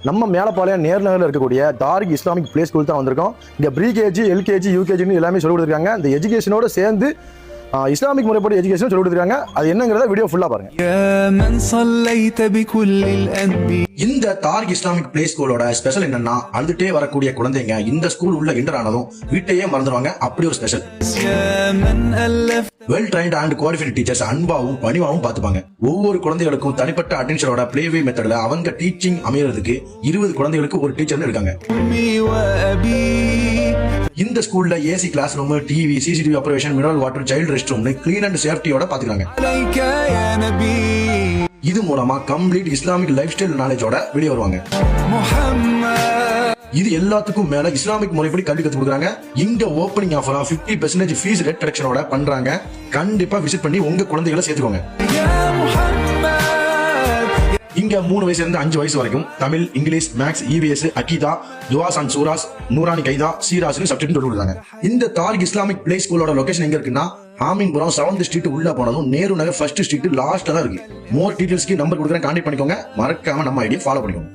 நம்ம மேலப்பாளையம் நேர்நகரில் இருக்கக்கூடிய Tariq Islamic play school தான் வந்திருக்கோம். இங்கே ப்ரீகேஜி, எல்கேஜி, யூகேஜின்னு எல்லாமே சொல்லி கொடுத்துருக்காங்க. இந்த எஜுகேஷனோட சேர்ந்து இஸ்லாமிக் முறைப்படி எஜுகேஷன் சொல்லி கொடுத்துருக்காங்க. அது என்னங்கிறத வீடியோ ஃபுல்லா பாருங்க. இந்த தாரிக் இஸ்லாமிக் பிளே ஸ்கூலோட ஸ்பெஷல் என்னன்னா, அழுதுட்டே வரக்கூடிய குழந்தைங்க இந்த ஸ்கூல் உள்ள என்டர் ஆனதும் வீட்டையே மறந்துடுவாங்க. அப்படி ஒரு special. Well trained and qualified teachers அன்பாவும் பணிவாவும் பார்த்துப்பாங்க. ஒவ்வொரு குழந்தைகளுக்கும் தனிப்பட்ட அட்டென்ஷனோட பிளேவே மெத்தட்ல அவங்க டீச்சிங் அமையறதுக்கு 20 குழந்தைகளுக்கு ஒரு டீச்சர் இருக்காங்க. இந்த ஸ்கூல்ல AC class room, TV, CCTV operation, mineral water, child rest room clean and சேஃப்டியோட பாத்துக்கிறாங்க. இது மூலமா கம்ப்ளீட் இஸ்லாமிக் லைஃப் ஸ்டைல் நாலேஜோட வெளியே வருவாங்க. இது எல்லாத்துக்கும் மேல இஸ்லாமிக் முறைப்படி கல்வி கத்து கொடுக்குறாங்க. இங்க ஓப்பனிங் ஆஃபரா 50% ஃபீஸ் ரேட் ரிடக்ஷனோட பண்றாங்க. கண்டிப்பா விசிட் பண்ணி உங்க குழந்தைகளை சேர்த்துக்கோங்க. இங்க 3 வயசுல இருந்து 5 வயசு வரைக்கும் தமிழ், இங்கிலீஷ், மேக்ஸ், இவிஎஸ், அகீதா, துவாஸ் அண்ட் சூராஸ், நூரானி கைதா, சீராஸ்னு சப்ஜெக்ட் சொல்லி கொடுத்தாங்க. இந்த தாரிக் இஸ்லாமிக் பிளே ஸ்கூலோட லொகேஷன் எங்க இருக்குன்னா, ஆமீன்புரம் 7th ஸ்ட்ரீட் உள்ள போனதும் நேரு நகர் 1st ஸ்ட்ரீட் லாஸ்ட்ல தான் இருக்கு. மோர் டீடைல்ஸ்க்கு நம்பர் கொடுக்குறேன், கான்டாக்ட் பண்ணிக்கோங்க. மறக்காம நம்ம ஐடியா ஃபாலோ பண்ணிக்கோங்க.